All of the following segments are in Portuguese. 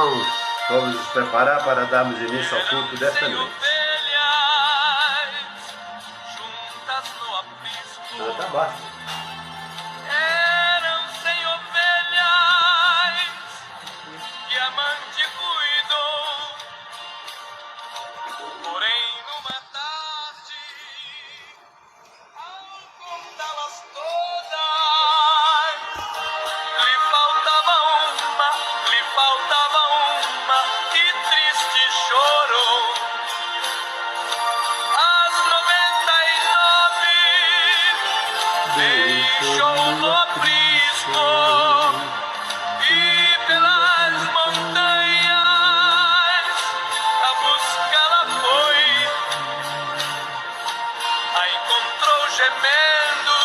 irmãos, vamos nos preparar para darmos início ao culto desta noite. Tá baixo. Eram 100 ovelhas que a amante cuidou, porém numa tarde, ao contá-las todas, lhe faltava uma e triste chorou. As 99 deixou no aprisco e pelas montanhas a buscá-la foi. A encontrou gemendo,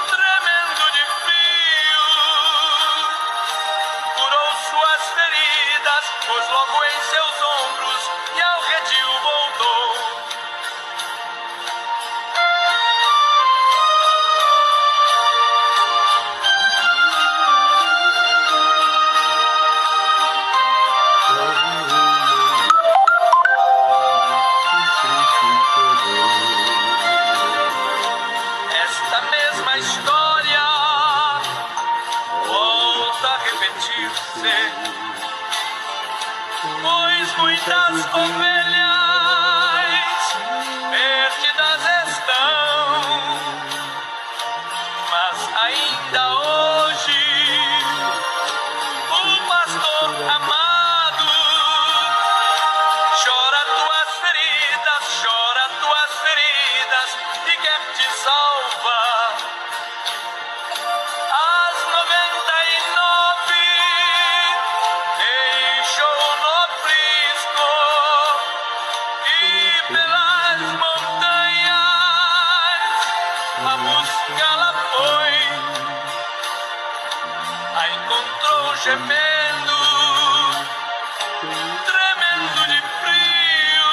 tremendo de frio, curou suas feridas, pôs logo em seus ombros e ao redil voltou. Esta mesma história volta a repetir-se, pois muitas ovelhas perdidas estão, mas ainda hoje o pastor amado chora tuas feridas e quer te salvar. As 99 deixou no aprisco e pelas montanhas a buscá-la foi. A encontrou gemendo, tremendo de frio,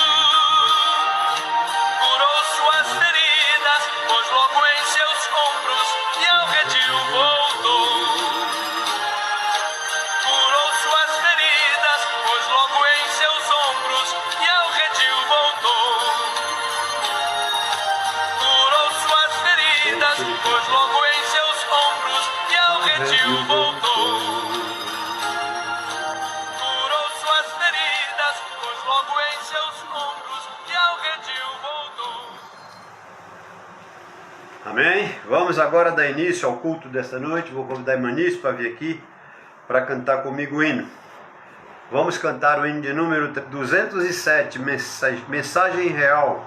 curou suas feridas, pôs logo em seus ombros e ao redil voltou. Curou suas feridas, pôs logo em seus ombros e ao redil voltou. Curou suas feridas, pôs logo em seus ombros e ao redil voltou. Curou suas feridas, pôs logo em seus ombros e ao redil voltou. Amém? Vamos agora dar início ao culto desta noite. Vou convidar a Imanis para vir aqui para cantar comigo o hino. Vamos cantar o hino de número 207, Mensagem Real.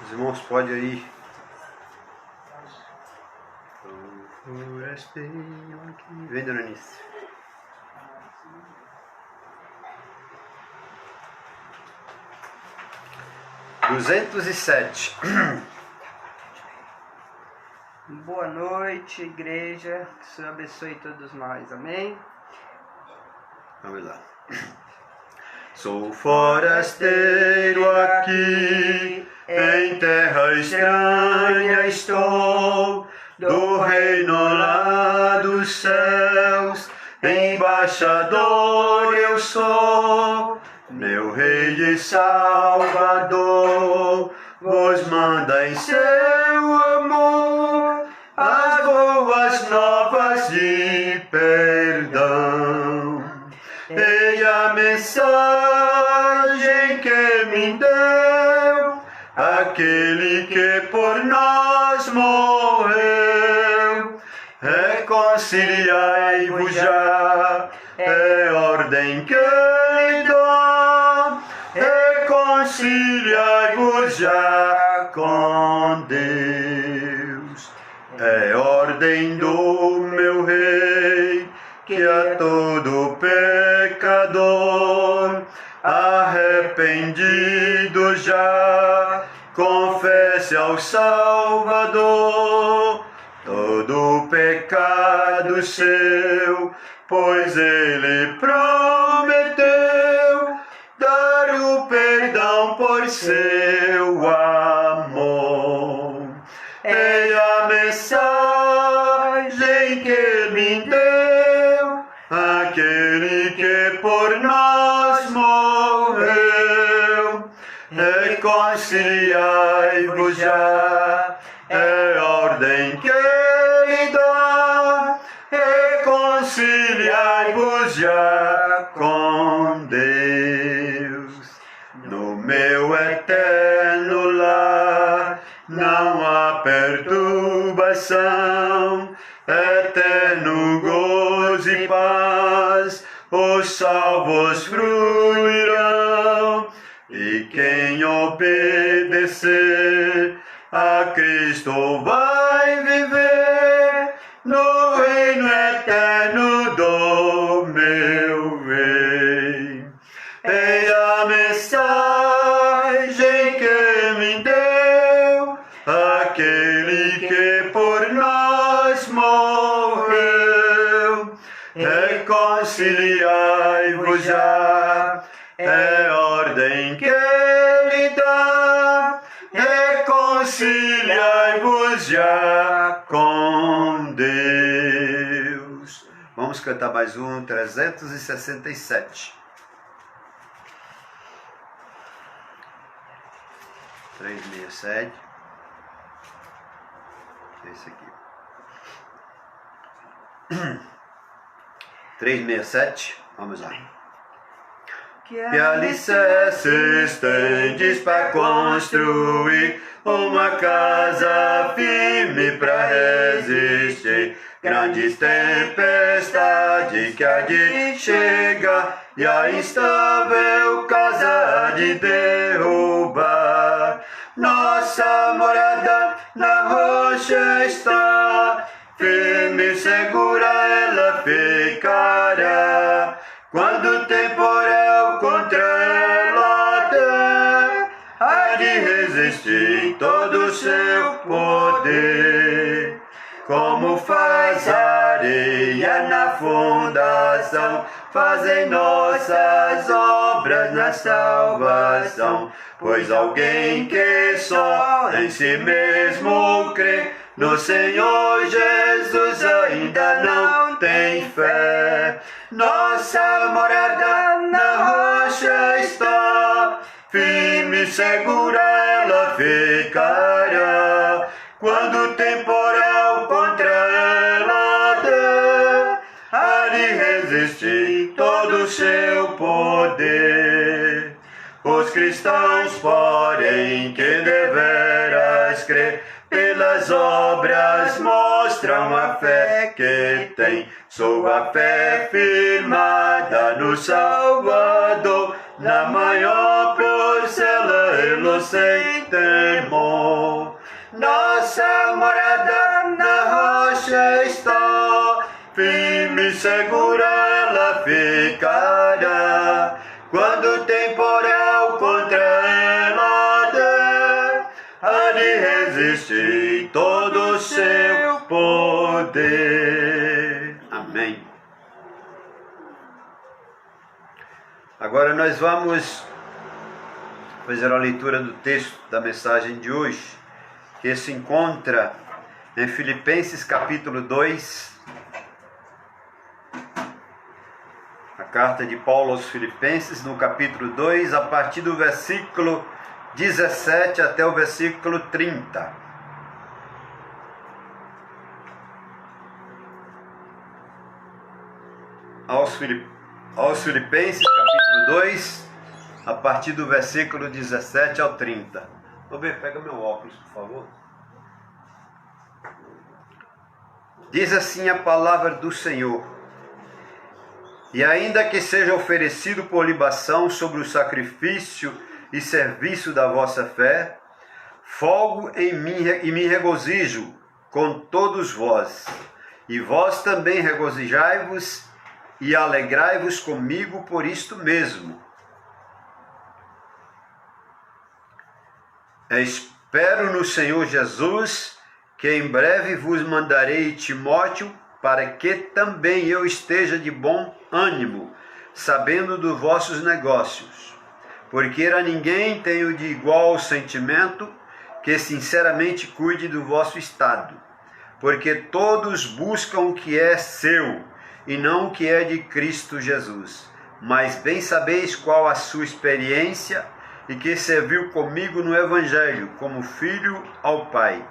Os irmãos podem aí. Vem, dona Anice. Duzentos e sete. Boa noite, igreja. Que o Senhor abençoe todos nós. Amém? Vamos lá. Sou forasteiro aqui, em terra estranha estou, do reino lá dos céus, embaixador eu sou. Meu Rei e Salvador vos manda em seu amor as boas novas de perdão. E a mensagem que me deu aquele que por nós morreu. Reconciliai-vos já, é ordem que lhe dou. Reconciliai-vos já com Deus. É ordem do meu Rei que a todo pecador arrependido já confesse ao Salvador todo pecado seu, pois ele prometeu dar o perdão por seu amor. É a mensagem que me deu aquele que por nós morreu. Reconciliai-vos já, é a ordem que ele dá. Reconciliai-vos já com Deus. No meu eterno lar não há perturbação, eterno gozo e paz, os salvos fruirão. E quem obedecer a Cristo vai viver no reino eterno do meu Rei. Eis a mensagem que me deu aquele que por nós morreu. Reconciliai-vos já, é a ordem que ele dá. Reconciliai-vos já com Deus. Vamos cantar mais um, 367. 367. Esse aqui. 367. Vamos lá. Que alicerces tendes para construir uma casa firme para resistir grandes tempestades que há de chegar e a instável casa de derrubar. Nossa morada na rocha está, firme e segura ela ficará. Quando o temporal contra ela der, há de resistir todo o seu poder. Como faz a areia na fundação, fazem nossas obras na salvação. Pois alguém que só em si mesmo crê, no Senhor Jesus ainda não tem fé. Nossa morada na rocha está, firme e segura ela ficará. Quando o temporal contra ela der, há de resistir todo o seu poder. Os cristãos, porém, que deveras crer, pelas obras mostram a fé que tem. Sua fé firmada no Salvador, na maior parcela ele sem temor. Nossa morada na rocha está, firme e segura ela ficará. Quando o temporal contra ela der, há de resistir todo o seu poder. Amém. Agora nós vamos fazer a leitura do texto da mensagem de hoje, que se encontra em Filipenses capítulo 2, a carta de Paulo aos Filipenses, no capítulo 2, a partir do versículo 17 até o versículo 30. Aos Filipenses, capítulo 2, a partir do versículo 17 ao 30. Roberto, pega meu óculos, por favor. Diz assim a palavra do Senhor: e ainda que seja oferecido por libação sobre o sacrifício e serviço da vossa fé, folgo em mim e me regozijo com todos vós, e vós também regozijai-vos e alegrai-vos comigo por isto mesmo. Espero no Senhor Jesus, que em breve vos mandarei Timóteo, para que também eu esteja de bom ânimo, sabendo dos vossos negócios. Porque a ninguém tenho de igual sentimento, que sinceramente cuide do vosso estado. Porque todos buscam o que é seu, e não o que é de Cristo Jesus. Mas bem sabeis qual a sua experiência, e que serviu comigo no Evangelho, como filho ao Pai.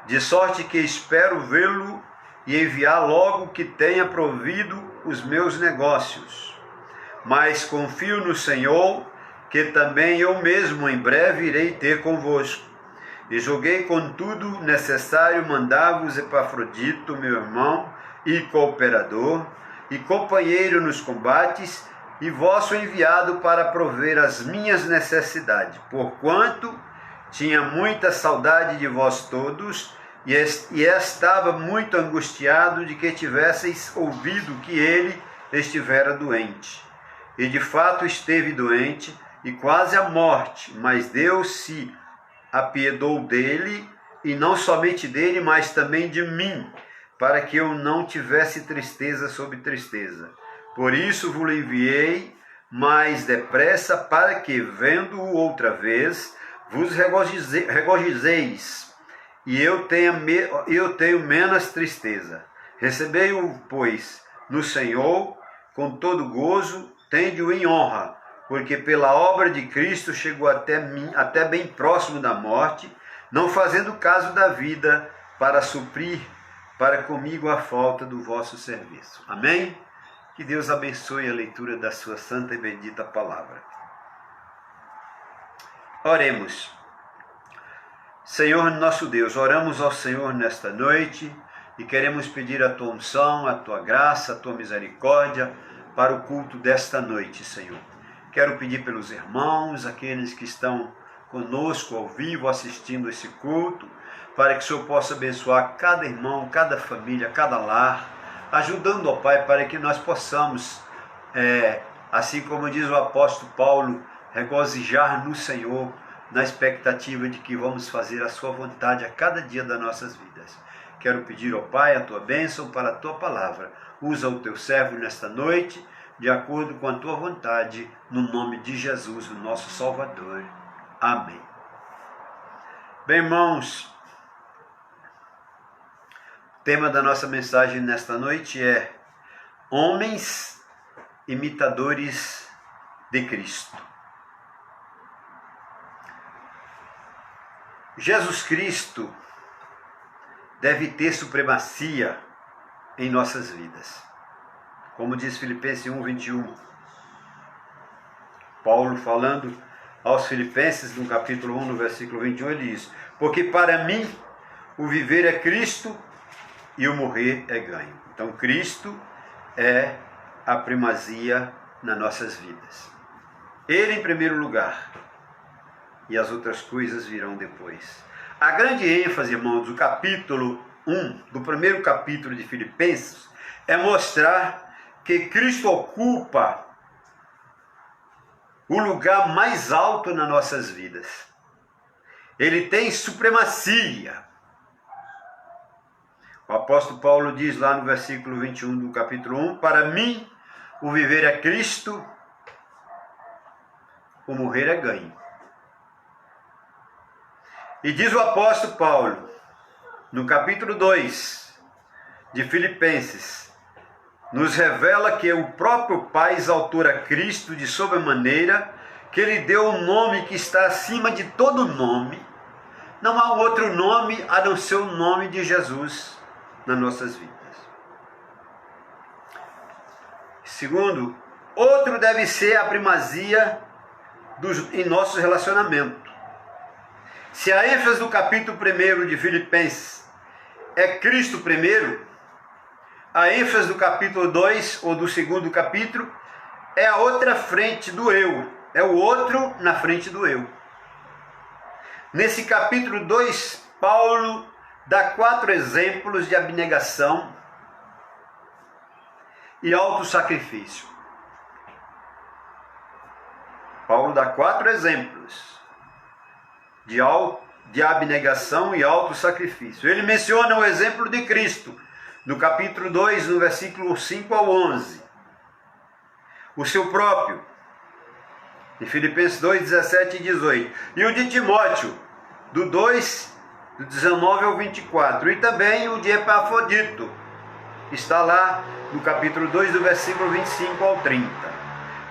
De sorte que espero vê-lo e enviar logo que tenha provido os meus negócios. Mas confio no Senhor, que também eu mesmo em breve irei ter convosco. E julguei, contudo, necessário mandar-vos Epafrodito, meu irmão e cooperador, e companheiro nos combates, e vosso enviado para prover as minhas necessidades, porquanto tinha muita saudade de vós todos, e estava muito angustiado de que tivesseis ouvido que ele estivera doente. E de fato esteve doente, e quase à morte, mas Deus se apiedou dele, e não somente dele, mas também de mim, para que eu não tivesse tristeza sobre tristeza. Por isso vos enviei mais depressa, para que, vendo-o outra vez, vos regozijeis, e eu tenho menos tristeza. Recebei-o, pois, no Senhor, com todo gozo, tende-o em honra, porque pela obra de Cristo chegou até mim, até bem próximo da morte, não fazendo caso da vida, para suprir para comigo a falta do vosso serviço. Amém? Que Deus abençoe a leitura da sua santa e bendita palavra. Oremos. Senhor nosso Deus, oramos ao Senhor nesta noite e queremos pedir a tua unção, a tua graça, a tua misericórdia para o culto desta noite, Senhor. Quero pedir pelos irmãos, aqueles que estão conosco ao vivo assistindo esse culto, para que o Senhor possa abençoar cada irmão, cada família, cada lar, ajudando, ó Pai, para que nós possamos, assim como diz o apóstolo Paulo, regozijar no Senhor, na expectativa de que vamos fazer a sua vontade a cada dia das nossas vidas. Quero pedir, ó Pai, a tua bênção para a tua palavra. Usa o teu servo nesta noite, de acordo com a tua vontade, no nome de Jesus, o nosso Salvador. Amém. Bem, irmãos, o tema da nossa mensagem nesta noite é Homens Imitadores de Cristo. Jesus Cristo deve ter supremacia em nossas vidas. Como diz Filipenses 1:21. Paulo falando aos Filipenses, no capítulo 1, no versículo 21, ele diz: porque para mim o viver é Cristo e o morrer é ganho. Então Cristo é a primazia nas nossas vidas. Ele em primeiro lugar, e as outras coisas virão depois. A grande ênfase, irmãos, do capítulo 1, do primeiro capítulo de Filipenses, é mostrar que Cristo ocupa o lugar mais alto nas nossas vidas. Ele tem supremacia. O apóstolo Paulo diz lá no versículo 21 do capítulo 1, para mim o viver é Cristo, o morrer é ganho. E diz o apóstolo Paulo, no capítulo 2 de Filipenses, nos revela que o próprio Pai exaltou a Cristo de sobremaneira, que Ele deu um nome que está acima de todo nome. Não há outro nome a não ser o nome de Jesus nas nossas vidas. Segundo, outro deve ser a primazia em nossos relacionamentos. Se a ênfase do capítulo 1 de Filipenses é Cristo primeiro, a ênfase do capítulo 2, ou do segundo capítulo, é a outra frente do eu. É o outro na frente do eu. Nesse capítulo 2, Paulo dá 4 exemplos de abnegação e autossacrifício. Paulo dá 4 exemplos de abnegação e autossacrifício. Ele menciona o exemplo de Cristo, no capítulo 2, no versículo 5 ao 11. O seu próprio, em Filipenses 2, 17 e 18. E o de Timóteo, do 19 ao 24. E também o de Epafrodito, está lá no capítulo 2, do versículo 25 ao 30.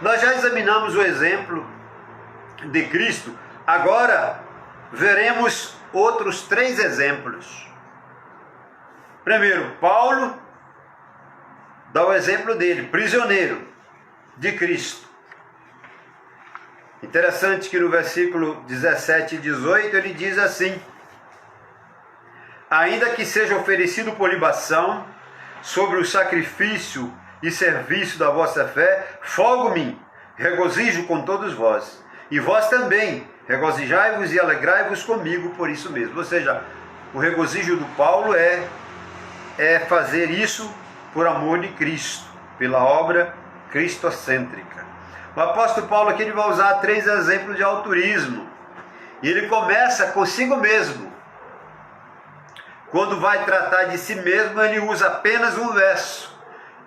Nós já examinamos o exemplo de Cristo, agora veremos outros 3 exemplos. Primeiro, Paulo dá o exemplo dele, prisioneiro de Cristo. Interessante que no versículo 17 e 18 ele diz assim: ainda que seja oferecido por libação sobre o sacrifício e serviço da vossa fé, folgo-me, regozijo com todos vós. E vós também, regozijai-vos e alegrai-vos comigo por isso mesmo. Ou seja, o regozijo do Paulo é fazer isso por amor de Cristo, pela obra cristocêntrica. O apóstolo Paulo aqui ele vai usar 3 exemplos de altruísmo. E ele começa consigo mesmo. Quando vai tratar de si mesmo, ele usa apenas um verso,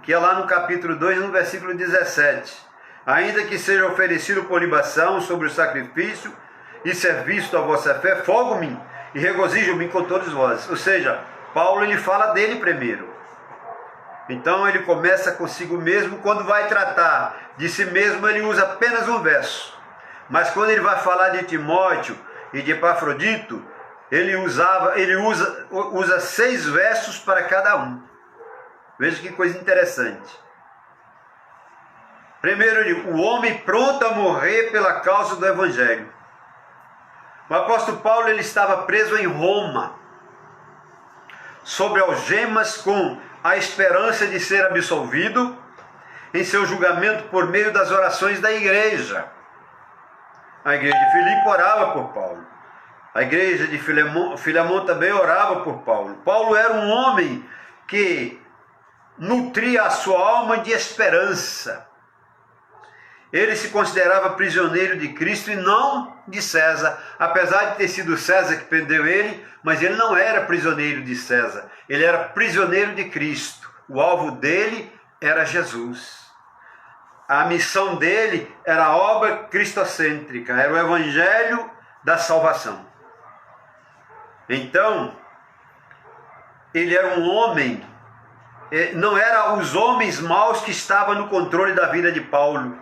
que é lá no capítulo 2, no versículo 17. Ainda que seja oferecido por libação sobre o sacrifício e serviço da vossa fé, folgo-me e regozijo-me com todos vós. Ou seja, Paulo ele fala dele primeiro. Então ele começa consigo mesmo. Quando vai tratar de si mesmo, ele usa apenas um verso. Mas quando ele vai falar de Timóteo e de Epafrodito, ele usa 6 versos para cada um. Veja que coisa interessante. Primeiro, o homem pronto a morrer pela causa do Evangelho. O apóstolo Paulo ele estava preso em Roma, sob algemas, com a esperança de ser absolvido em seu julgamento por meio das orações da igreja. A igreja de Filipe orava por Paulo. A igreja de Filemon também orava por Paulo. Paulo era um homem que nutria a sua alma de esperança. Ele se considerava prisioneiro de Cristo e não de César, apesar de ter sido César que prendeu ele, mas ele não era prisioneiro de César, ele era prisioneiro de Cristo. O alvo dele era Jesus. A missão dele era a obra cristocêntrica, era o evangelho da salvação. Então, ele era um homem, não eram os homens maus que estavam no controle da vida de Paulo,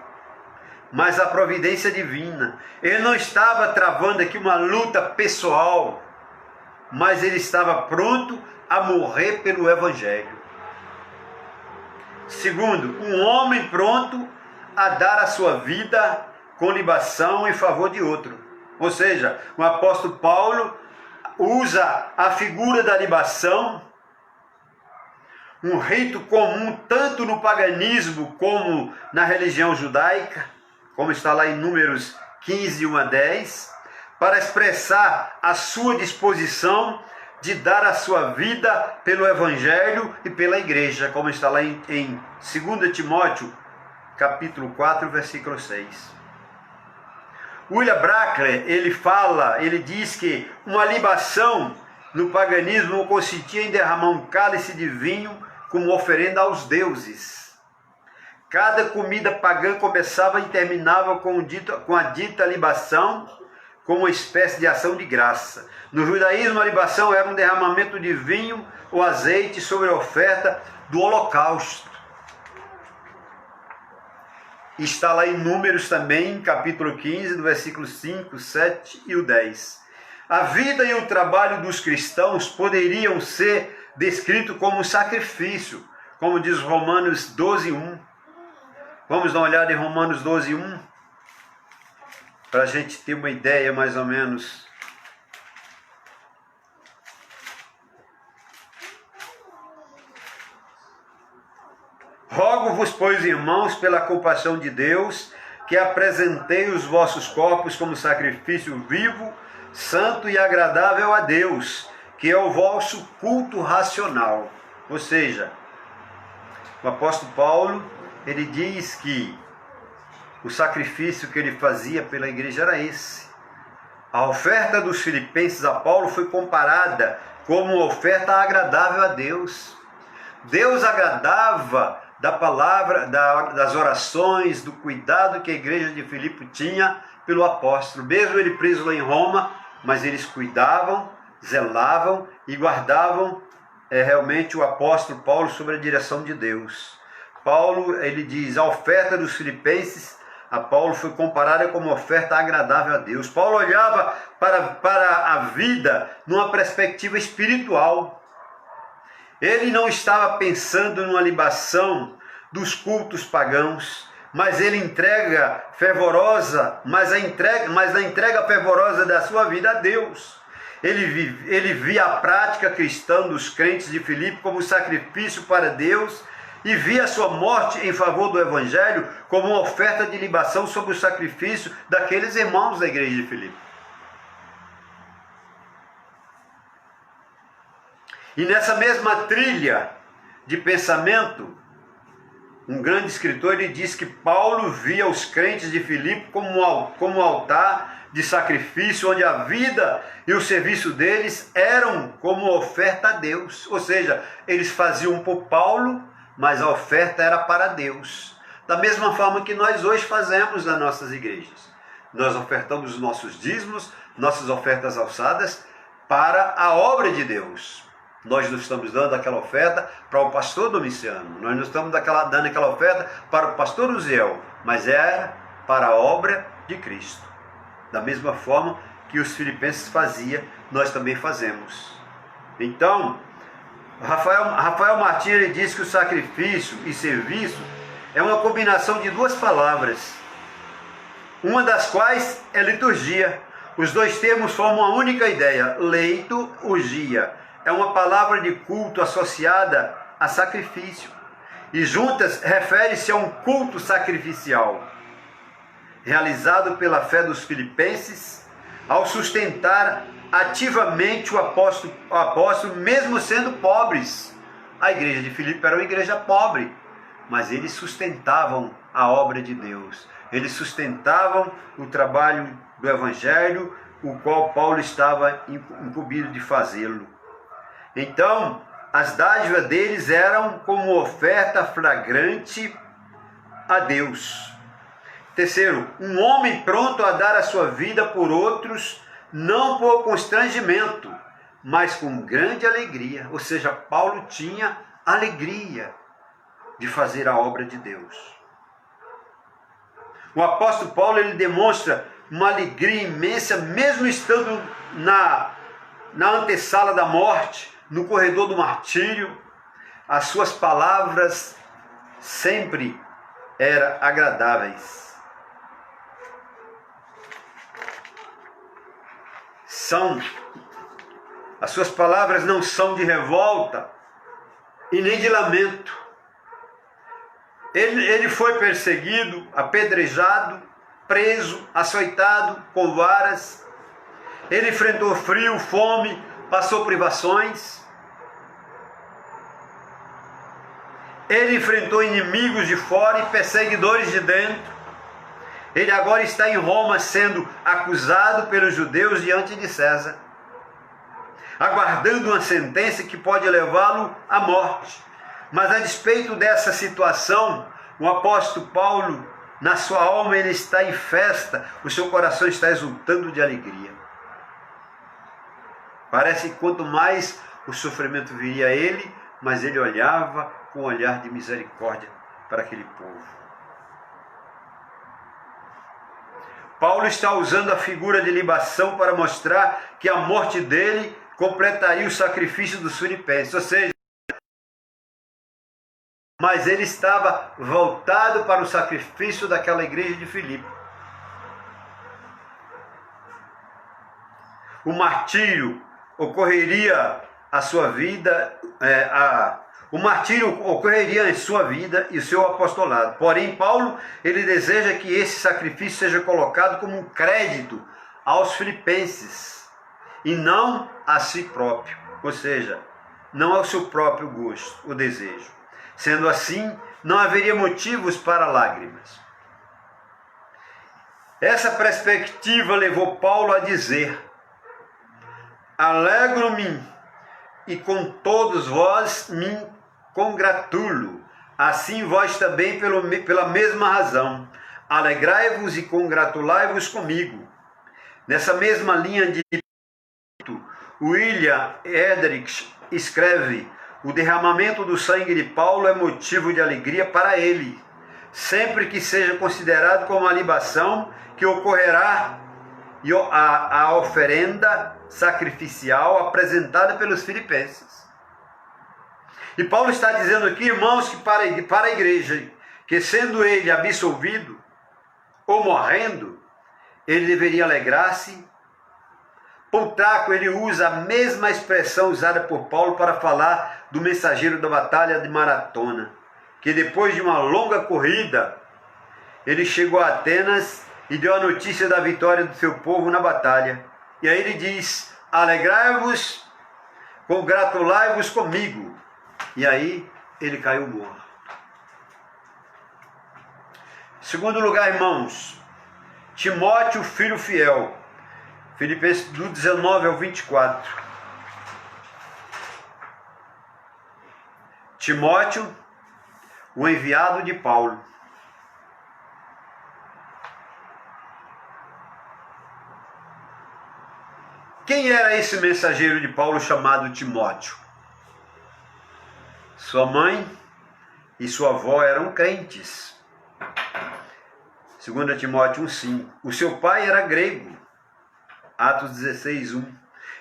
mas a providência divina. Ele não estava travando aqui uma luta pessoal, mas ele estava pronto a morrer pelo Evangelho. Segundo, um homem pronto a dar a sua vida com libação em favor de outro. Ou seja, o apóstolo Paulo usa a figura da libação, um rito comum tanto no paganismo como na religião judaica, como está lá em Números 15, 1 a 10, para expressar a sua disposição de dar a sua vida pelo Evangelho e pela igreja, como está lá em 2 Timóteo, capítulo 4, versículo 6. William Brackley, ele diz que uma libação no paganismo não consistia em derramar um cálice de vinho como oferenda aos deuses. Cada comida pagã começava e terminava com a dita libação, como uma espécie de ação de graça. No judaísmo, a libação era um derramamento de vinho ou azeite sobre a oferta do holocausto. Está lá em Números também, capítulo 15, do versículo 5, 7 e o 10. A vida e o trabalho dos cristãos poderiam ser descritos como um sacrifício, como diz Romanos 12, 1. Vamos dar uma olhada em Romanos 12, 1, para a gente ter uma ideia mais ou menos. Rogo-vos, pois, irmãos, pela compaixão de Deus, que apresentei os vossos corpos como sacrifício vivo, santo e agradável a Deus, que é o vosso culto racional. Ou seja, o apóstolo Paulo, ele diz que o sacrifício que ele fazia pela igreja era esse. A oferta dos filipenses a Paulo foi comparada como uma oferta agradável a Deus. Deus agradava da palavra, das orações, do cuidado que a igreja de Filipe tinha pelo apóstolo. Mesmo ele preso lá em Roma, mas eles cuidavam, zelavam e guardavam é realmente o apóstolo Paulo sobre a direção de Deus. Paulo, ele diz, a oferta dos filipenses, a Paulo foi comparada como oferta agradável a Deus. Paulo olhava para a vida numa perspectiva espiritual. Ele não estava pensando numa libação dos cultos pagãos, mas ele entrega fervorosa, mas na entrega fervorosa da sua vida a Deus. Ele via a prática cristã dos crentes de Filipe como sacrifício para Deus e via a sua morte em favor do Evangelho como uma oferta de libação sobre o sacrifício daqueles irmãos da igreja de Filipe. E nessa mesma trilha de pensamento, um grande escritor, ele diz que Paulo via os crentes de Filipe como altar de sacrifício, onde a vida e o serviço deles eram como oferta a Deus. Ou seja, eles faziam por Paulo, mas a oferta era para Deus. Da mesma forma que nós hoje fazemos nas nossas igrejas. Nós ofertamos os nossos dízimos, nossas ofertas alçadas para a obra de Deus. Nós não estamos dando aquela oferta para o pastor Domiciano, nós não estamos dando aquela oferta para o pastor Uziel, mas era para a obra de Cristo. Da mesma forma que os filipenses faziam, nós também fazemos. Então, Rafael Martins, ele diz que o sacrifício e serviço é uma combinação de duas palavras, uma das quais é liturgia. Os dois termos formam uma única ideia, leito-urgia. É uma palavra de culto associada a sacrifício. E juntas refere-se a um culto sacrificial, realizado pela fé dos filipenses, ao sustentar ativamente o apóstolo, mesmo sendo pobres. A igreja de Filipe era uma igreja pobre, mas eles sustentavam a obra de Deus. Eles sustentavam o trabalho do Evangelho, o qual Paulo estava incumbido de fazê-lo. Então, as dádivas deles eram como oferta flagrante a Deus. Terceiro, um homem pronto a dar a sua vida por outros, não por constrangimento, mas com grande alegria. Ou seja, Paulo tinha alegria de fazer a obra de Deus. O apóstolo Paulo, ele demonstra uma alegria imensa, mesmo estando na antessala da morte, no corredor do martírio. As suas palavras sempre eram agradáveis. As suas palavras não são de revolta e nem de lamento. Ele foi perseguido, apedrejado, preso, açoitado com varas. Ele enfrentou frio, fome, passou privações. Ele enfrentou inimigos de fora e perseguidores de dentro. Ele agora está em Roma sendo acusado pelos judeus diante de César, aguardando uma sentença que pode levá-lo à morte. Mas a despeito dessa situação, o apóstolo Paulo, na sua alma, ele está em festa, o seu coração está exultando de alegria. Parece que quanto mais o sofrimento viria a ele, mas ele olhava com um olhar de misericórdia para aquele povo. Paulo está usando a figura de libação para mostrar que a morte dele completaria o sacrifício dos filipenses, ou seja, mas ele estava voltado para o sacrifício daquela igreja de Filipe. O martírio ocorreria a sua vida, o martírio ocorreria em sua vida e o seu apostolado. Porém, Paulo, ele deseja que esse sacrifício seja colocado como um crédito aos filipenses e não a si próprio, ou seja, não ao seu próprio gosto, o desejo. Sendo assim, não haveria motivos para lágrimas. Essa perspectiva levou Paulo a dizer: alegro-me e com todos vós me congratulo, assim vós também pela mesma razão. Alegrai-vos e congratulai-vos comigo. Nessa mesma linha de William Hendricks escreve: o derramamento do sangue de Paulo é motivo de alegria para ele, sempre que seja considerado como a libação que ocorrerá e a oferenda sacrificial apresentada pelos filipenses. E Paulo está dizendo aqui, irmãos, que para a igreja, que sendo ele absolvido ou morrendo, ele deveria alegrar-se. Plutarco, ele usa a mesma expressão usada por Paulo para falar do mensageiro da batalha de Maratona, que depois de uma longa corrida, ele chegou a Atenas e deu a notícia da vitória do seu povo na batalha. E aí ele diz, alegrai-vos, congratulai-vos comigo. E aí ele caiu morto. Segundo lugar, irmãos, Timóteo, filho fiel. Filipenses do 19 ao 24. Timóteo, o enviado de Paulo. Quem era esse mensageiro de Paulo chamado Timóteo? Sua mãe e sua avó eram crentes. 2 Timóteo 1,5. O seu pai era grego. Atos 16:1.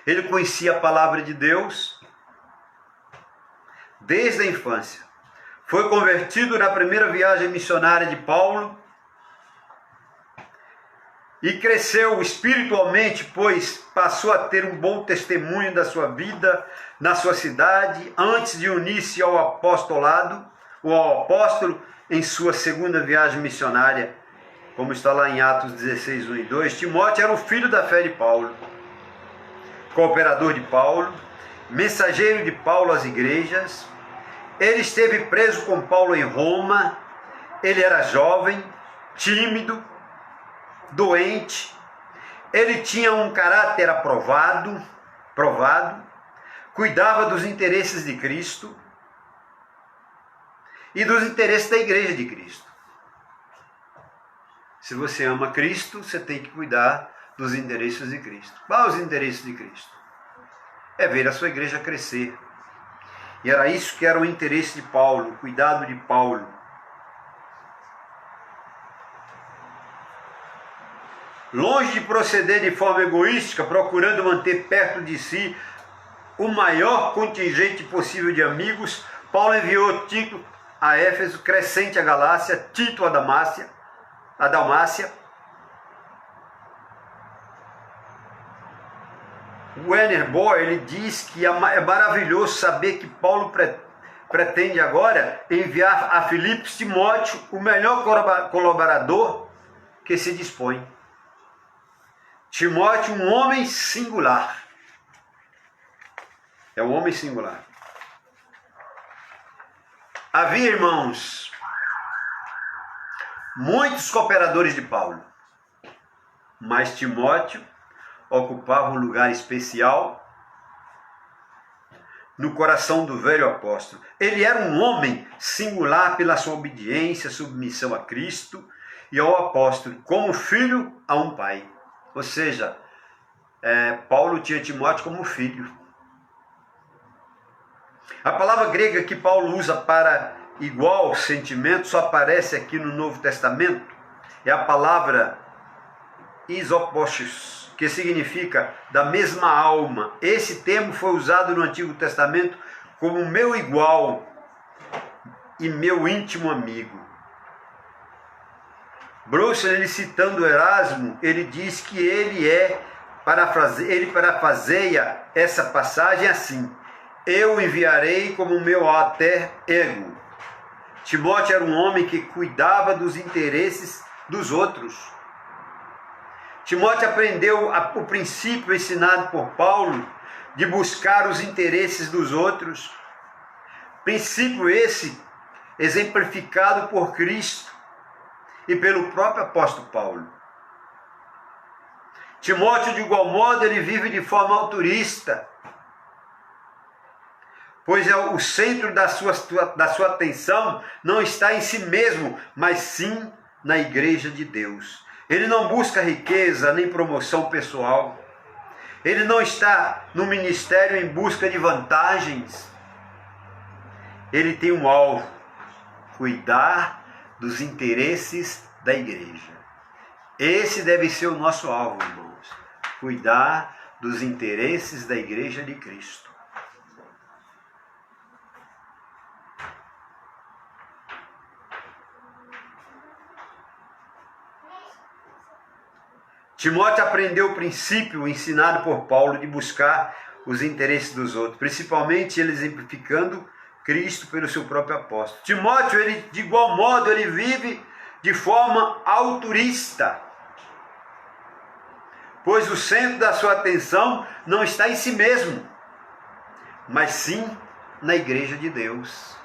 Ele conhecia a palavra de Deus desde a infância. Foi convertido na primeira viagem missionária de Paulo e cresceu espiritualmente, pois passou a ter um bom testemunho da sua vida na sua cidade, antes de unir-se ao apostolado, ou ao apóstolo, em sua segunda viagem missionária, como está lá em Atos 16:1 e 2. Timóteo era o filho da fé de Paulo, cooperador de Paulo, mensageiro de Paulo às igrejas. Ele esteve preso com Paulo em Roma. Ele era jovem, tímido, doente. Ele tinha um caráter provado, cuidava dos interesses de Cristo e dos interesses da igreja de Cristo. Se você ama Cristo, você tem que cuidar dos interesses de Cristo. Quais os interesses de Cristo? É ver a sua igreja crescer. E era isso que era o interesse de Paulo, o cuidado de Paulo. Longe de proceder de forma egoística, procurando manter perto de si o maior contingente possível de amigos, Paulo enviou Tito a Éfeso, Crescente a Galácia, Tito a Dalmácia. O Werner Bohr, ele diz que é maravilhoso saber que Paulo pretende agora enviar a Filipos Timóteo, o melhor colaborador que se dispõe. Timóteo, um homem singular. É um homem singular. Havia, irmãos, muitos cooperadores de Paulo, mas Timóteo ocupava um lugar especial no coração do velho apóstolo. Ele era um homem singular pela sua obediência, submissão a Cristo e ao apóstolo, como filho a um pai. Ou seja, Paulo tinha Timóteo como filho. A palavra grega que Paulo usa para igual sentimento só aparece aqui no Novo Testamento. É a palavra isopochos, que significa da mesma alma. Esse termo foi usado no Antigo Testamento como meu igual e meu íntimo amigo. Bruce, ele citando Erasmo, ele diz que ele parafraseia essa passagem assim: eu enviarei como meu alter ego. Timóteo era um homem que cuidava dos interesses dos outros. Timóteo aprendeu o princípio ensinado por Paulo de buscar os interesses dos outros. Princípio esse exemplificado por Cristo e pelo próprio apóstolo Paulo. Timóteo, de igual modo, ele vive de forma altruísta, pois o centro da sua atenção não está em si mesmo, mas sim na igreja de Deus. Ele não busca riqueza nem promoção pessoal. Ele não está no ministério em busca de vantagens. ele tem um alvo: cuidar dos interesses da igreja. Esse deve ser o nosso alvo, irmãos. Cuidar dos interesses da igreja de Cristo. Timóteo aprendeu o princípio ensinado por Paulo de buscar os interesses dos outros, principalmente ele exemplificando Cristo pelo seu próprio apóstolo. Timóteo, ele, de igual modo, ele vive de forma altruísta, pois o centro da sua atenção não está em si mesmo, mas sim na igreja de Deus.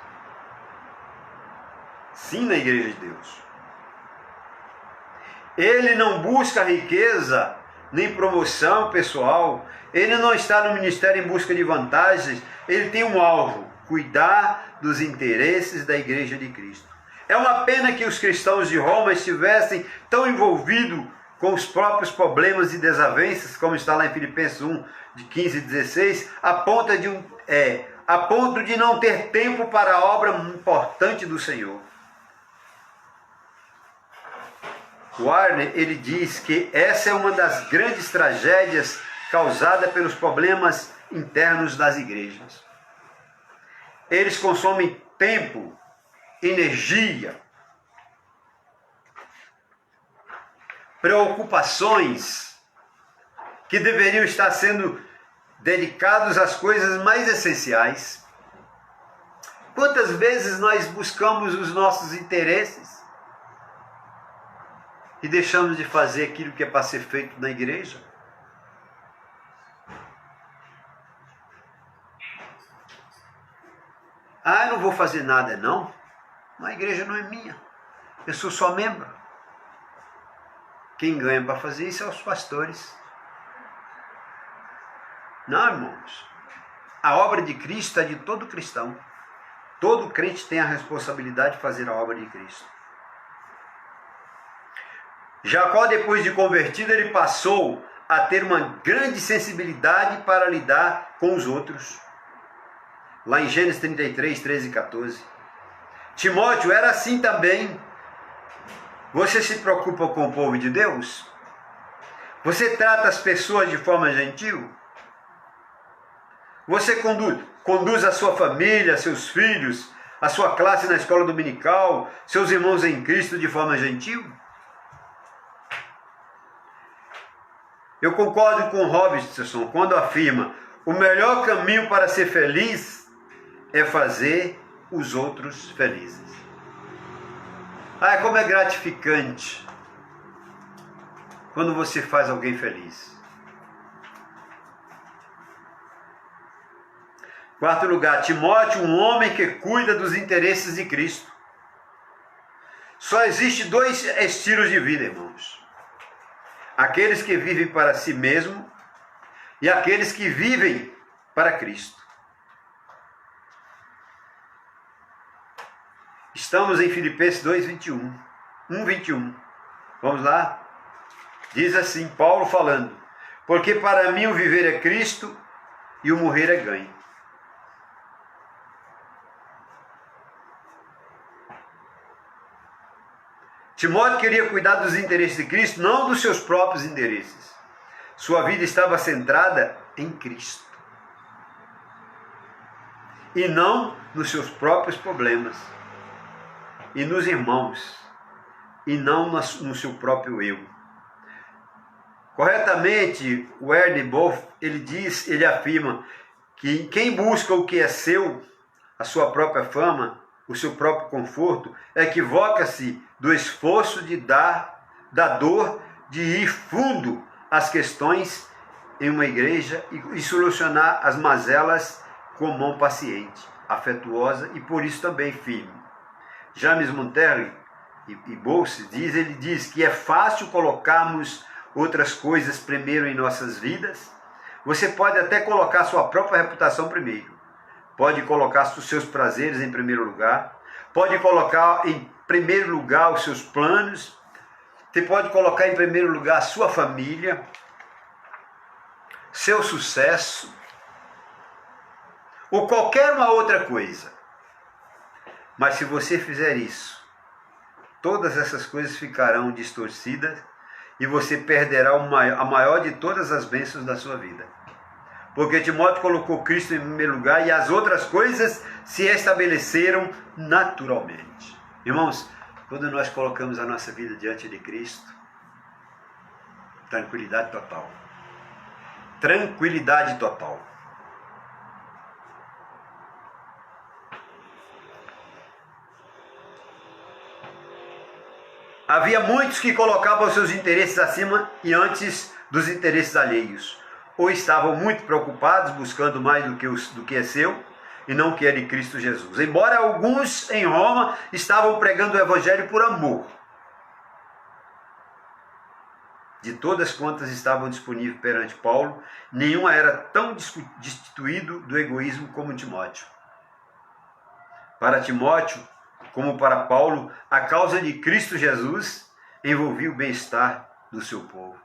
Sim, na igreja de Deus. Ele não busca riqueza, nem promoção pessoal. Ele não está no ministério em busca de vantagens. Ele tem um alvo: cuidar dos interesses da igreja de Cristo. É uma pena que os cristãos de Roma estivessem tão envolvidos com os próprios problemas e desavenças, como está lá em Filipenses 1, de 15 e 16, a ponto de não ter tempo para a obra importante do Senhor. Warner, ele diz que essa é uma das grandes tragédias causada pelos problemas internos das igrejas. Eles consomem tempo, energia, preocupações que deveriam estar sendo dedicados às coisas mais essenciais. Quantas vezes nós buscamos os nossos interesses e deixamos de fazer aquilo que é para ser feito na igreja? Ah, eu não vou fazer nada, não. A igreja não é minha. Eu sou só membro. Quem ganha para fazer isso é os pastores. Não, irmãos. A obra de Cristo é de todo cristão. Todo crente tem a responsabilidade de fazer a obra de Cristo. Jacó, depois de convertido, ele passou a ter uma grande sensibilidade para lidar com os outros. Lá em Gênesis 33, 13 e 14. Timóteo era assim também. Você se preocupa com o povo de Deus? Você trata as pessoas de forma gentil? Você conduz a sua família, seus filhos, a sua classe na escola dominical, seus irmãos em Cristo de forma gentil? Eu concordo com Robertson quando afirma: o melhor caminho para ser feliz é fazer os outros felizes. Ah, como é gratificante quando você faz alguém feliz. Quarto lugar, Timóteo, um homem que cuida dos interesses de Cristo. Só existe dois estilos de vida, irmãos: aqueles que vivem para si mesmo e aqueles que vivem para Cristo. Estamos em Filipenses 2:21. 1:21. Vamos lá? Diz assim, Paulo falando: porque para mim o viver é Cristo e o morrer é ganho. Timóteo queria cuidar dos interesses de Cristo, não dos seus próprios interesses. Sua vida estava centrada em Cristo e não nos seus próprios problemas, e nos irmãos, e não no seu próprio eu. Corretamente, o Ernest Boff, ele afirma que quem busca o que é seu, a sua própria fama, o seu próprio conforto, equivoca-se do esforço da dor de ir fundo às questões em uma igreja e solucionar as mazelas com mão paciente, afetuosa e por isso também firme. James Monteiro e Bolse ele diz que é fácil colocarmos outras coisas primeiro em nossas vidas. Você pode até colocar sua própria reputação primeiro. Pode colocar os seus prazeres em primeiro lugar. Pode colocar em primeiro lugar os seus planos. Você pode colocar em primeiro lugar a sua família, seu sucesso, ou qualquer uma outra coisa. Mas se você fizer isso, todas essas coisas ficarão distorcidas e você perderá a maior de todas as bênçãos da sua vida. Porque Timóteo colocou Cristo em primeiro lugar e as outras coisas se estabeleceram naturalmente. Irmãos, quando nós colocamos a nossa vida diante de Cristo, tranquilidade total. Tranquilidade total. Havia muitos que colocavam seus interesses acima e antes dos interesses alheios, ou estavam muito preocupados, buscando mais do que é seu, e não o que é de Cristo Jesus. Embora alguns em Roma estavam pregando o Evangelho por amor, de todas quantas estavam disponíveis perante Paulo, nenhuma era tão destituído do egoísmo como Timóteo. Para Timóteo, como para Paulo, a causa de Cristo Jesus envolvia o bem-estar do seu povo.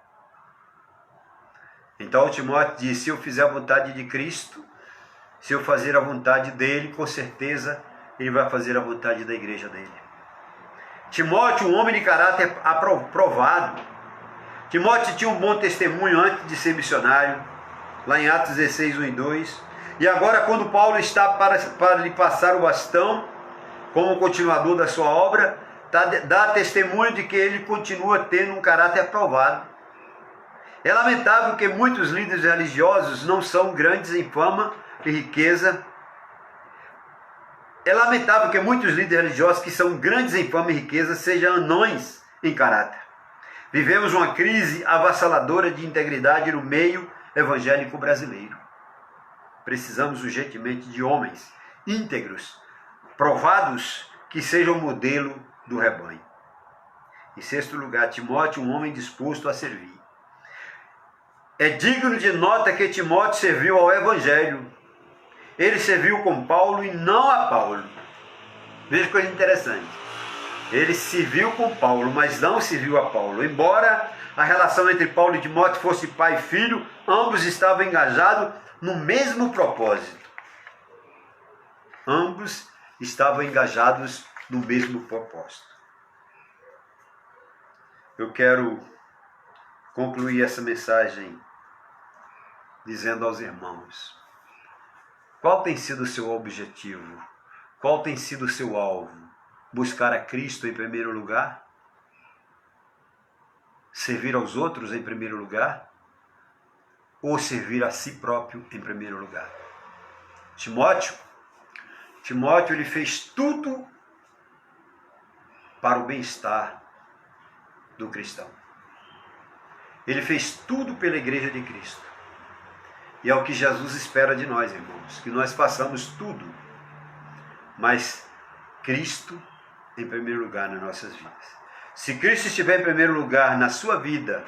Então Timóteo disse: se eu fizer a vontade de Cristo, se eu fazer a vontade dele, com certeza ele vai fazer a vontade da igreja dele. Timóteo, um homem de caráter aprovado. Timóteo tinha um bom testemunho antes de ser missionário, lá em Atos 16, 1 e 2. E agora, quando Paulo está para lhe passar o bastão, como continuador da sua obra, dá testemunho de que ele continua tendo um caráter aprovado. É lamentável que muitos líderes religiosos não são grandes em fama e riqueza. É lamentável que muitos líderes religiosos que são grandes em fama e riqueza sejam anões em caráter. Vivemos uma crise avassaladora de integridade no meio evangélico brasileiro. Precisamos urgentemente de homens íntegros, provados, que sejam modelo do rebanho. Em sexto lugar, Timóteo, um homem disposto a servir. É digno de nota que Timóteo serviu ao Evangelho. Ele serviu com Paulo e não a Paulo. Veja que coisa interessante. Ele serviu com Paulo, mas não serviu a Paulo. Embora a relação entre Paulo e Timóteo fosse pai e filho, ambos estavam engajados no mesmo propósito. Ambos estavam engajados no mesmo propósito. Eu quero concluir essa mensagem dizendo aos irmãos: qual tem sido o seu objetivo? Qual tem sido o seu alvo? Buscar a Cristo em primeiro lugar? Servir aos outros em primeiro lugar? Ou servir a si próprio em primeiro lugar? Timóteo ele fez tudo para o bem-estar do cristão. Ele fez tudo pela igreja de Cristo. E é o que Jesus espera de nós, irmãos, que nós façamos tudo, mas Cristo em primeiro lugar nas nossas vidas. Se Cristo estiver em primeiro lugar na sua vida,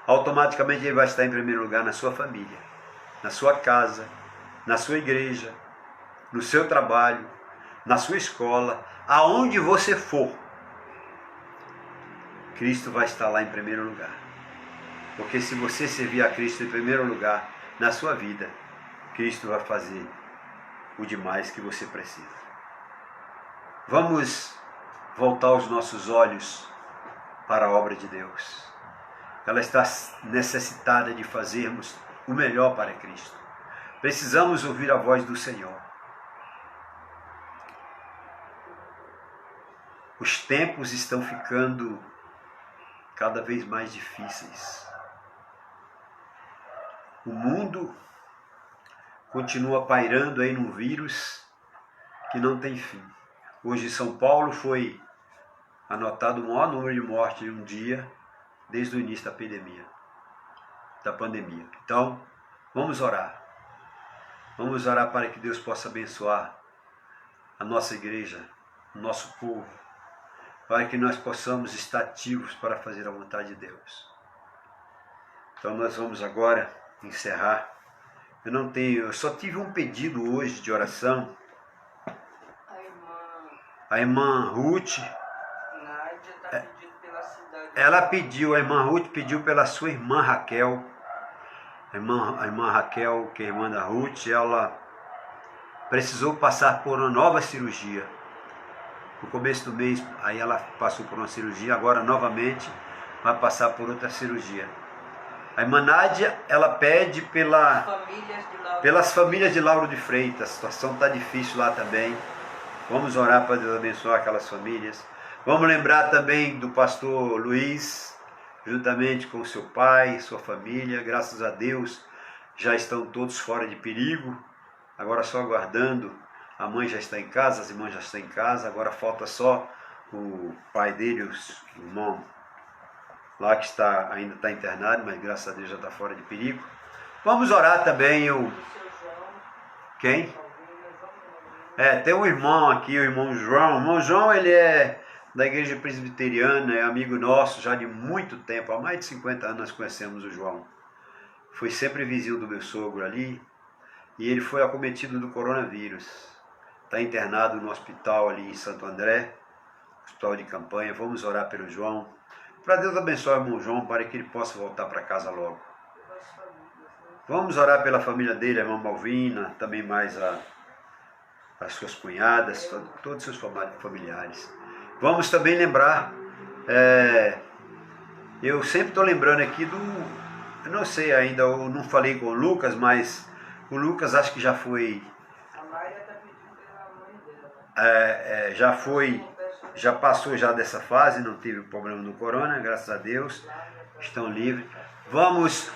automaticamente Ele vai estar em primeiro lugar na sua família, na sua casa, na sua igreja, no seu trabalho, na sua escola, aonde você for. Cristo vai estar lá em primeiro lugar. Porque se você servir a Cristo em primeiro lugar na sua vida, Cristo vai fazer o demais que você precisa. Vamos voltar os nossos olhos para a obra de Deus. Ela está necessitada de fazermos o melhor para Cristo. Precisamos ouvir a voz do Senhor. Os tempos estão ficando cada vez mais difíceis. O mundo continua pairando aí num vírus que não tem fim. Hoje em São Paulo foi anotado o maior número de mortes em um dia desde o início da pandemia. Então, vamos orar. Vamos orar para que Deus possa abençoar a nossa igreja, o nosso povo, para que nós possamos estar ativos para fazer a vontade de Deus. Então nós vamos agora encerrar. Eu só tive um pedido hoje de oração. A irmã Ruth, Nádia está pedindo pela cidade. ela pediu, a irmã Ruth pediu pela sua irmã Raquel. A irmã Raquel, que é irmã da Ruth, ela precisou passar por uma nova cirurgia. No começo do mês, aí ela passou por uma cirurgia, agora novamente vai passar por outra cirurgia. A irmã Nádia, ela pede pelas famílias de Lauro de Freitas. A situação está difícil lá também. Vamos orar para Deus abençoar aquelas famílias. Vamos lembrar também do pastor Luiz, juntamente com seu pai, sua família. Graças a Deus, já estão todos fora de perigo. Agora só aguardando. A mãe já está em casa, as irmãs já estão em casa. Agora falta só o pai dele, o irmão lá que ainda está internado, mas graças a Deus já está fora de perigo. Vamos orar também Quem? Tem um irmão aqui, o irmão João. O irmão João, ele é da igreja presbiteriana, é amigo nosso já de muito tempo. Há mais de 50 anos nós conhecemos o João. Foi sempre vizinho do meu sogro ali. E ele foi acometido do coronavírus. Está internado no hospital ali em Santo André, hospital de campanha. Vamos orar pelo João. Para Deus abençoar o irmão João, para que ele possa voltar para casa logo. Vamos orar pela família dele, a irmã Malvina, também mais as suas cunhadas, todos os seus familiares. Vamos também lembrar, eu sempre estou lembrando aqui eu não sei ainda, eu não falei com o Lucas, mas o Lucas acho que já foi, já passou já dessa fase, não teve problema no corona, graças a Deus, estão livres. Vamos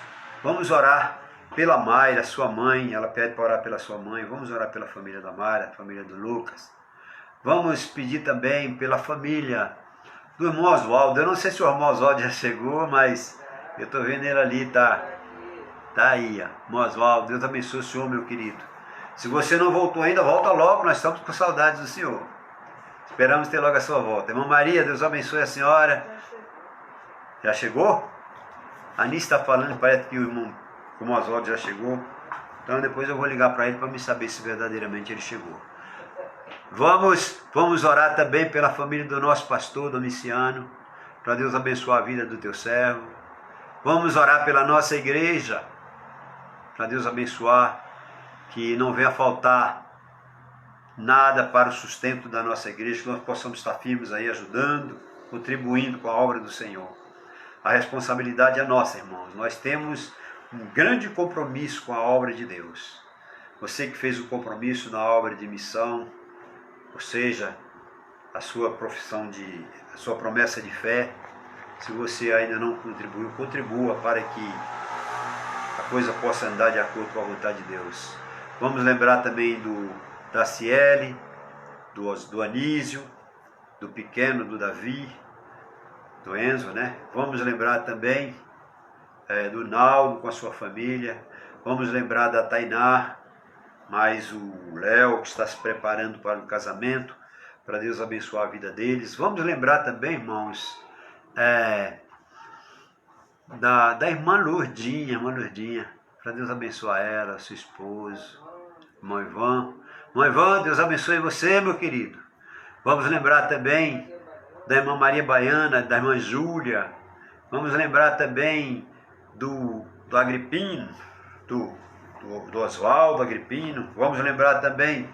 orar pela Mayra, sua mãe, ela pede para orar pela sua mãe. Vamos orar pela família da Mayra, família do Lucas. Vamos pedir também pela família do irmão Oswaldo. Eu não sei se o irmão Oswaldo já chegou, mas eu estou vendo ele ali, tá aí, ó. Irmão Oswaldo, Deus abençoe o senhor, meu querido. Se você não voltou ainda, volta logo, nós estamos com saudades do senhor. Esperamos ter logo a sua volta. Irmã Maria, Deus abençoe a senhora. Já chegou? A Anice está falando, parece que o irmão Oswaldo já chegou. Então depois eu vou ligar para ele para me saber se verdadeiramente ele chegou. Vamos orar também pela família do nosso pastor Domiciano, para Deus abençoar a vida do teu servo. Vamos orar pela nossa igreja, para Deus abençoar, que não venha faltar nada para o sustento da nossa igreja, que nós possamos estar firmes aí ajudando, contribuindo com a obra do Senhor. A responsabilidade é nossa, irmãos. Nós temos um grande compromisso com a obra de Deus. Você que fez o compromisso na obra de missão, ou seja, a sua a sua promessa de fé, se você ainda não contribuiu, contribua para que a coisa possa andar de acordo com a vontade de Deus. Vamos lembrar também da Ciele, do Anísio, do pequeno, do Davi, do Enzo, né? Vamos lembrar também do Naldo com a sua família. Vamos lembrar da Tainá, mais o Léo que está se preparando para o casamento, para Deus abençoar a vida deles. Vamos lembrar também, irmãos, da irmã Lourdinha, para Deus abençoar ela, seu esposo, irmão Ivan. Irmão Ivan, Deus abençoe você, meu querido. Vamos lembrar também da irmã Maria Baiana, da irmã Júlia. Vamos lembrar também do Agripino, do Oswaldo Agripino. Vamos lembrar também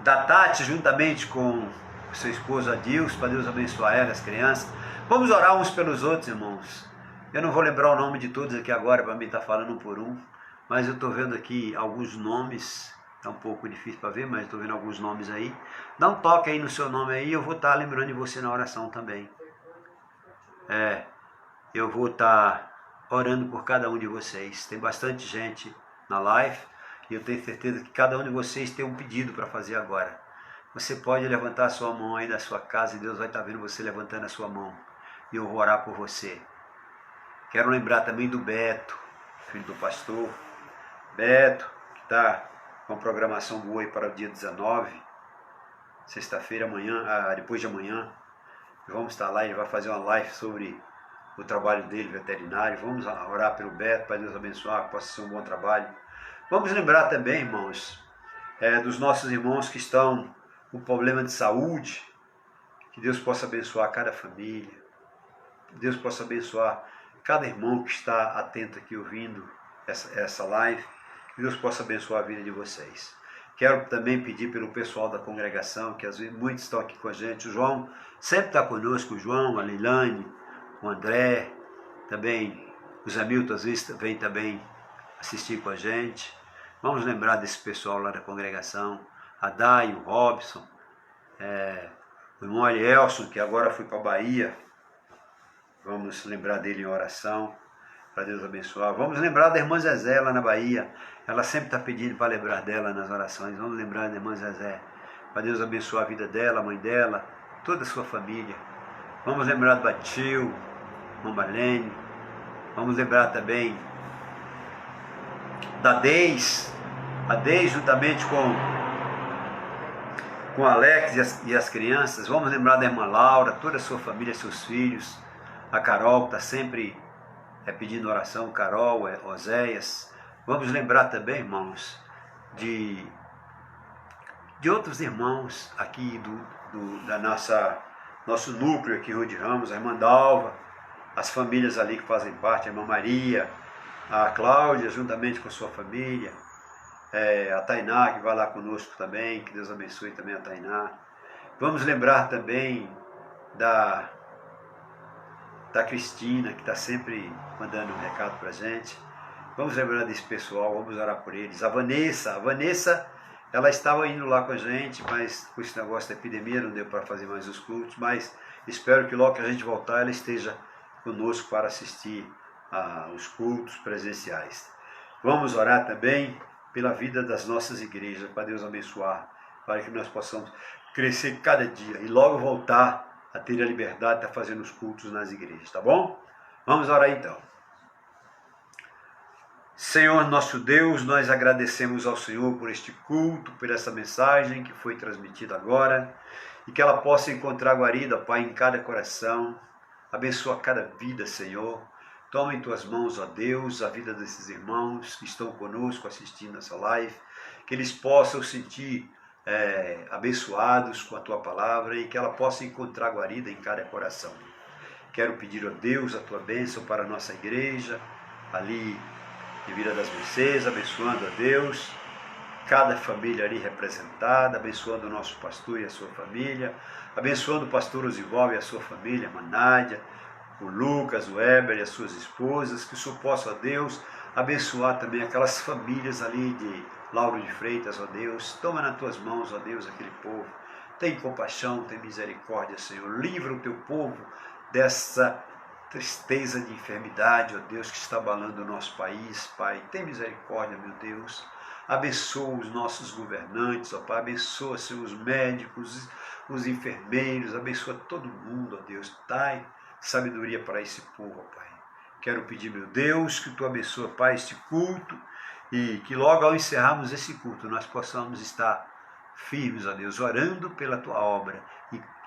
da Tati, juntamente com seu esposo Adilson, para Deus abençoar ela, as crianças. Vamos orar uns pelos outros, irmãos. Eu não vou lembrar o nome de todos aqui agora, para mim estar falando um por um, mas eu estou vendo aqui alguns nomes. Está um pouco difícil para ver, mas estou vendo alguns nomes aí. Dá um toque aí no seu nome aí, eu vou estar lembrando de você na oração também. Eu vou estar orando por cada um de vocês. Tem bastante gente na live e eu tenho certeza que cada um de vocês tem um pedido para fazer agora. Você pode levantar a sua mão aí da sua casa e Deus vai estar vendo você levantando a sua mão. E eu vou orar por você. Quero lembrar também do Beto, filho do pastor. Beto, que está com programação boa aí para o dia 19, sexta-feira, amanhã, depois de amanhã. Vamos estar lá, ele vai fazer uma live sobre o trabalho dele, veterinário. Vamos orar pelo Beto, para Deus abençoar, que possa ser um bom trabalho. Vamos lembrar também, irmãos, dos nossos irmãos que estão com problema de saúde, que Deus possa abençoar cada família, que Deus possa abençoar cada irmão que está atento aqui ouvindo essa live, Que Deus possa abençoar a vida de vocês. Quero também pedir pelo pessoal da congregação, que às vezes muitos estão aqui com a gente. O João sempre está conosco, o João, a Leilane, o André, também os Hamilton às vezes vêm também assistir com a gente. Vamos lembrar desse pessoal lá da congregação, a Dai, o Robson, o irmão Elielson, que agora foi para a Bahia. Vamos lembrar dele em oração, para Deus abençoar. Vamos lembrar da irmã Zezé lá na Bahia. Ela sempre está pedindo para lembrar dela nas orações. Vamos lembrar da irmã Zezé, para Deus abençoar a vida dela, a mãe dela, toda a sua família. Vamos lembrar do Batil, irmã Marlene. Vamos lembrar também da Deis, a Deis juntamente com Alex e as crianças. Vamos lembrar da irmã Laura, toda a sua família, seus filhos, a Carol, que está sempre pedindo oração, Carol, Oséias. Vamos lembrar também, irmãos, de outros irmãos aqui da nosso núcleo aqui, Rua de Ramos, a irmã Dalva, as famílias ali que fazem parte, a irmã Maria, a Cláudia, juntamente com a sua família, a Tainá, que vai lá conosco também, que Deus abençoe também a Tainá. Vamos lembrar também da Cristina, que está sempre mandando um recado para a gente. Vamos lembrar desse pessoal, vamos orar por eles. A Vanessa, ela estava indo lá com a gente, mas com esse negócio da epidemia não deu para fazer mais os cultos, mas espero que logo que a gente voltar, ela esteja conosco para assistir os cultos presenciais. Vamos orar também pela vida das nossas igrejas, para Deus abençoar, para que nós possamos crescer cada dia e logo voltar a ter a liberdade de estar fazendo os cultos nas igrejas, tá bom? Vamos orar então. Senhor nosso Deus, nós agradecemos ao Senhor por este culto, por essa mensagem que foi transmitida agora, e que ela possa encontrar guarida, Pai, em cada coração. Abençoa cada vida, Senhor. Toma em tuas mãos, ó Deus, a vida desses irmãos que estão conosco assistindo essa live, que eles possam sentir abençoados com a tua palavra e que ela possa encontrar guarida em cada coração. Quero pedir a Deus a tua bênção para a nossa igreja, ali de Vila das Mercês, abençoando a Deus, cada família ali representada, abençoando o nosso pastor e a sua família, abençoando o pastor Osival e a sua família, a Manádia, o Lucas, o Heber e as suas esposas, que o Senhor possa, ó Deus, abençoar também aquelas famílias ali de Lauro de Freitas, ó Deus. Toma nas tuas mãos, ó Deus, aquele povo. Tem compaixão, tem misericórdia, Senhor. Livra o teu povo dessa tristeza de enfermidade, ó Deus, que está abalando o nosso país, Pai. Tem misericórdia, meu Deus. Abençoa os nossos governantes, ó Pai. Abençoa, Senhor, os médicos, os enfermeiros. Abençoa todo mundo, ó Deus. Dai sabedoria para esse povo, ó Pai. Quero pedir, meu Deus, que tu abençoe, Pai, este culto e que logo ao encerrarmos esse culto nós possamos estar firmes, ó Deus, orando pela tua obra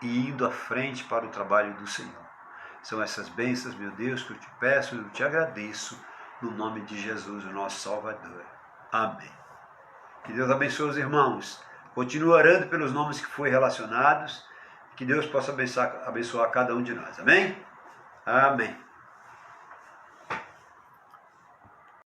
e indo à frente para o trabalho do Senhor. São essas bênçãos, meu Deus, que eu te peço e eu te agradeço no nome de Jesus, o nosso Salvador. Amém. Que Deus abençoe os irmãos. Continue orando pelos nomes que foram relacionados. Que Deus possa abençoar cada um de nós. Amém? Amém.